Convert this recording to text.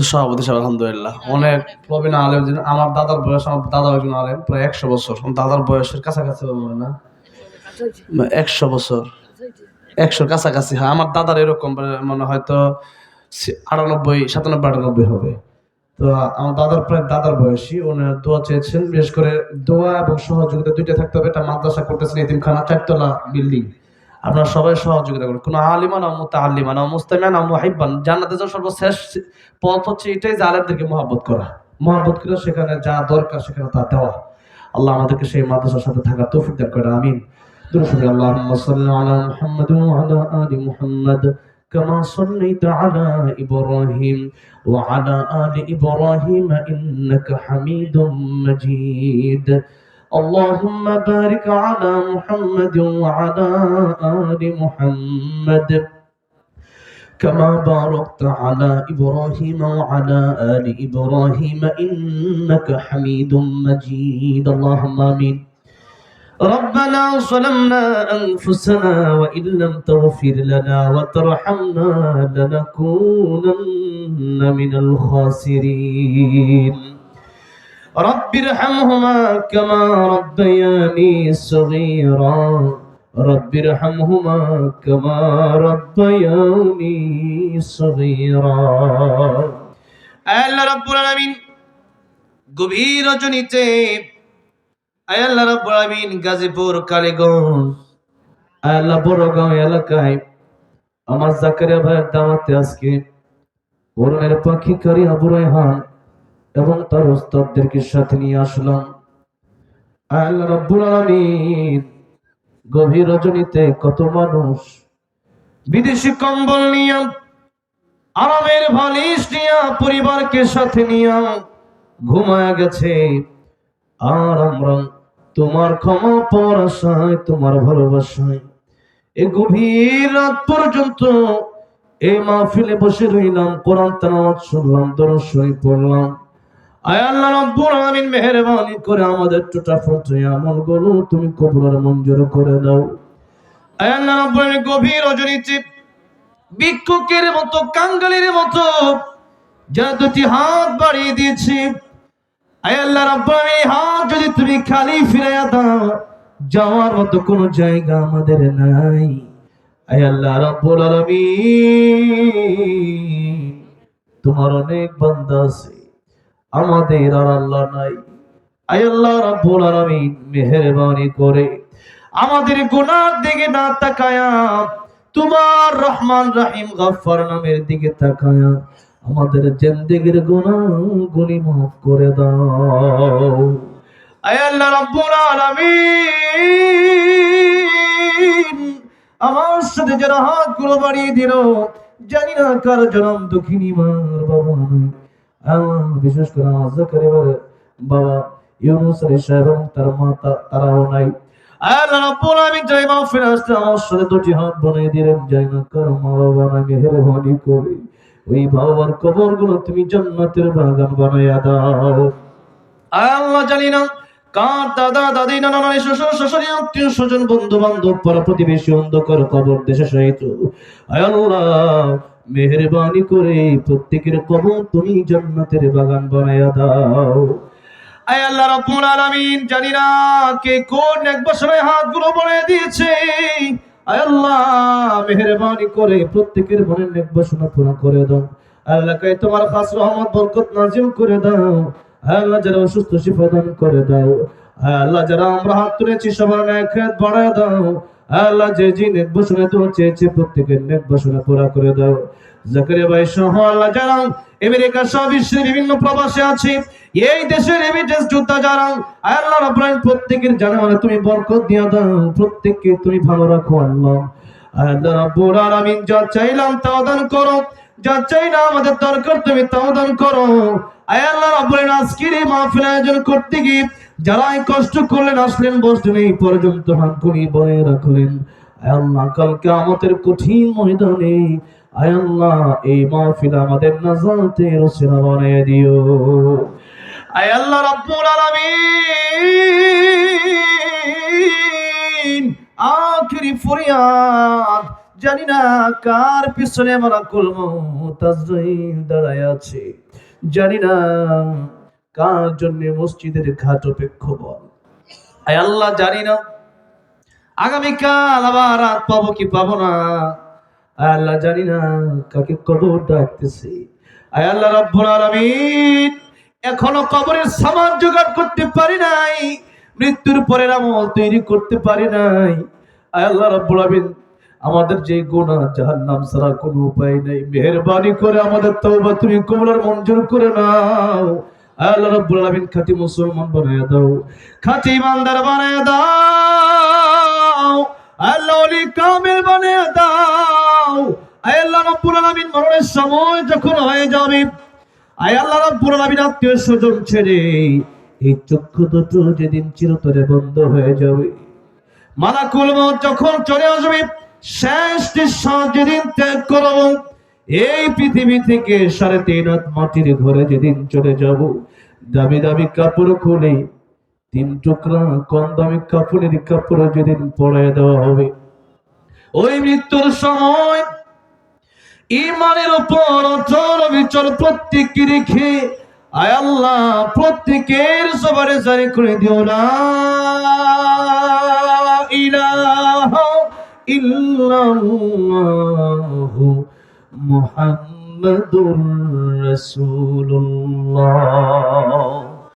তো সভাপতি সাহেব আলহামদুলিল্লাহ অনেক প্রবীণ আলেম। আমার দাদার বয়স, আমার দাদা একজন আলেম, প্রায় 100 বছর। আমার দাদার বয়সের কাছাকাছি হবে না, 100 বছর, 100-র কাছাকাছি হয়। আমার দাদার এরকম মানে হয়তো 98, 97, 98 হবে। তো আমার দাদার প্রায় দাদার বয়সী, ওনার দোয়া চেয়েছেন। বিশেষ করে দোয়া এবং সহযোগিতা দুইটা থাকতে হবে। একটা মাদ্রাসা করতেছেন, এতিমখানা, 4 তলা বিল্ডিং। আপনারা সবাই সহযোগিতা করুন। কোন আলিমান ও মুতাআল্লিমান ও মুস্তামিআন ও মুহিব্বান, জান্নাতে যাওয়ার সর্বশ্রেষ্ঠ পথ হচ্ছে এটাই যে আলেমদেরকে মহব্বত করা। মহব্বত করে সেখানে যা দরকার সেখানে তা দেওয়া। আল্লাহ আমাদেরকে সেই মাদ্রাসার সাথে থাকার তৌফিক দান করে, আমিন। দুরূদ শরীফ। আল্লাহুম্মা সাল্লি আলা মুহাম্মাদ ওয়া আলা আলি মুহাম্মাদ কামা সাল্লাইতা আলা ইব্রাহিম ওয়া আলা আলি ইব্রাহিম ইন্নাকা হামিদুম মাজিদ। اللهم بارك على محمد وعلى آل محمد كما باركت على إبراهيم وعلى آل إبراهيم إنك حميد مجيد. اللهم آمين. ربنا ظلمنا أنفسنا وإن لم تغفر لنا وترحمنا لنكونن من الخاسرين. رب ارحمهما كما ربياني صغيرا رب ارحمهما كما ربياني صغيرا. আল্লাহ রাব্বুল আলামিন গভীর রজনীতে, আল্লাহ রাব্বুল আলামিন গাজীপুর, কালীগঞ্জ, আল্লাহ বড়গাঁও এলাকায় আমার জাকারিয়া ভাইয়ের দাওয়াতে আজকে ওরমের পাখি কারি আবু রায়হান এবং তার উস্তাদদেরকে সাথে নিয়ে আসলাম। আল্লাহ রাব্বুল আলামিন গভীর রজনীতে কত মানুষ বিদেশি কম্বল নিয়ে, আরামের বালিশ নিয়ে, পরিবারকে সাথে নিয়ে ঘুমায়া গেছে। আর আমরা তোমার ক্ষমা পাওয়ার আশায়, তোমার ভালোবাসায় এই গভীর রাত পর্যন্ত এই মাহফিলে বসে রইলাম, কোরআন তেলাওয়াত শুনলাম, দরুদ শরীফ পড়লাম। আয় আল্লাহ রাব্বুল আলামিন মেহেরবানি করে আমাদের টুটাফুটি আমলগুলো তুমি কবুল আর মঞ্জুর করে দাও। আয় আল্লাহ রাব্বুল আলামিন গভীর রজনীতে ভিক্ষুকের মতো, কাঙ্গালের মতো যারা দুটি হাত বাড়িয়ে দিয়েছে, আয় আল্লাহ রাব্বুল আলামিন হাত যদি তুমি খালি ফিরাইয়া দাও, যাওয়ার মতো কোনো জায়গা আমাদের নাই। আয় আল্লাহ রাব্বুল আলামিন তোমার অনেক বান্দা আছে, আমাদের আর আল্লাহ নাই। আয় আল্লাহ রাব্বুল আলামিন মেহেরবানি করে আমাদের গুনার দিকে না তাকায়া তোমার রহমান রহিম গফফার নামের দিকে তাকায়া আমাদের জিন্দেগীর গুনাহগুলি মাফ করে দাও। আয় আল্লাহ রাব্বুল আলামিন আমার সাথে যারা হাতগুলো বাড়িয়ে দিল, জানি না কার জনম দুঃখিনী মার বাবা নাই। বিশেষ করে আমার জাকারিয়ার বাবা ইউনুস আলী সাহেব এবং তার মাতা, তারাও নাই। আল্লাহ রাব্বুল আলামিন যাই মাহফিলে আসতে আমার সাথে দুটি হাত বানিয়ে দিলেন, যাই না কার মা বাবা নাই, মেহেরবানি করে ওই বাবার কবরগুলো তুমি জান্নাতের বাগান বানাইয়া দাও। আল্লাহ জানি না কার দাদা দাদি নানা নানি শ্বশুর শাশুড়ি আত্মীয় স্বজন বন্ধু বান্ধব পাড়া প্রতিবেশী অন্ধকার কবর দেশে সহিত, আয় আল্লাহ মেহেরবানি করে প্রত্যেকের কবর তুমি জান্নাতের বাগান বানাইয়া দাও। আয় আল্লাহ রাব্বুল আলামিন জানি না কে কোন এক বছরে হাতগুলো বাড়িয়ে দিয়েছে, আয় আল্লাহ মেহেরবানি করে প্রত্যেকের মনের নেক বাসনা পূরণ করে দাও। আল্লাহ কে তোমার খাস রহমত বরকত নাজিল করে দাও। আল্লাহ যারা অসুস্থ শিফা দান করে দাও। আল্লাহ যারা আমরা হাত তুলেছি সবার নেক খেত বাড়ায় দাও। আল্লাহ যে যে নেক বাসনা তো চেয়েছে প্রত্যেকের নেক বাসনা পুরা করে দাও। জাকারিয়া ভাই সহ আল্লাহ যারা আমেরিকা সহ বিশ্বের বিভিন্ন প্রবাসে আছে, এই দেশের রেমিটেন্স যোদ্ধা যারা, আল্লাহ রাব্বুল আলামিন প্রত্যেকের জানে তুমি বরকত দিয়ে দাও, প্রত্যেককে তুমি ভালো রাখো আল্লাহ। আল্লাহ রাব্বুল আলামিন যা চাইলাম তাও দান করো, যা চাই না আমাদের দরকার তুমি তাও দান করো। আয় আল্লাহ রাব্বুল আলামিন আজকের এই মাহফিল আয়োজন করতে গিয়ে যারা কষ্ট করলেন, আসলেন, বসলেন, এই পর্যন্ত হাতগুলি বয়ে রাখলেন, আয় আল্লাহ কালকে আমাদের কঠিন ময়দানে আয় আল্লাহ এই মাহফিল আমাদের নাজাতের ওসিলা বানিয়ে দিও। আয় আল্লাহ রাব্বুল আলামিন আখিরি ফরিয়াদ জানি না কার পিছনে আমার কুলমত আজরাইল দাঁড়ায় আছে, জানি না কার জন্য মসজিদের ঘাট অপেক্ষমান। আয় আল্লাহ, জানি না আগামীকাল আবার রাত পাবো কি পাবো না। আয় আল্লাহ, জানি না কাকে কবর ডাকতেছে। আয় আল্লাহ রাব্বুল আলামিন, এখনো কবরের সামান জোগাড় করতে পারি নাই, মৃত্যুর পরের আমল তৈরি করতে পারি নাই। আয় আল্লাহ রাব্বুল আলামিন, আমাদের যে গুনাহ জাহান্নাম ছাড়া কোনো উপায় নাই, মেহেরবানি করে আমাদের তওবা তুমি কবুল আর মঞ্জুর করে নাও। আয় আল্লাহ রাব্বুল আলামিন, খাঁটি মুসলমান বানায় দাও, খাঁটি ইমানদার বানায় দাও, আল্লাহ ওলি কামিল বানায় দাও। আয় আল্লাহ রাব্বুল আলামিন, মরণের সময় যখন হয়ে যাবে, আয় আল্লাহ রাব্বুল আলামিন, আত্মীয় স্বজন ছেড়ে এই চক্ষু দুটো যেদিন চিরতরে বন্ধ হয়ে যাবে, মালাকুল মউত যখন চলে আসবে, শেষ নিঃশ্বাস যেদিন ত্যাগ করব, এই পৃথিবী থেকে 3.5 হাত মাটির ঘরে যেদিন চলে যাব, দামি দামি কাপড় খুলে 3 টুকরা কম দামি কাপড়ের কাপড় যেদিন পরায় দেওয়া হবে, ওই মৃত্যুর সময় ইমানের উপর অটল বিচল প্রত্যেককে রেখে, আয় আল্লাহ প্রত্যেকের জবানে জারি করে দিও লা ইলাহা ইল্লাল্লাহু মুহাম্মাদুর রাসূলুল্লাহ।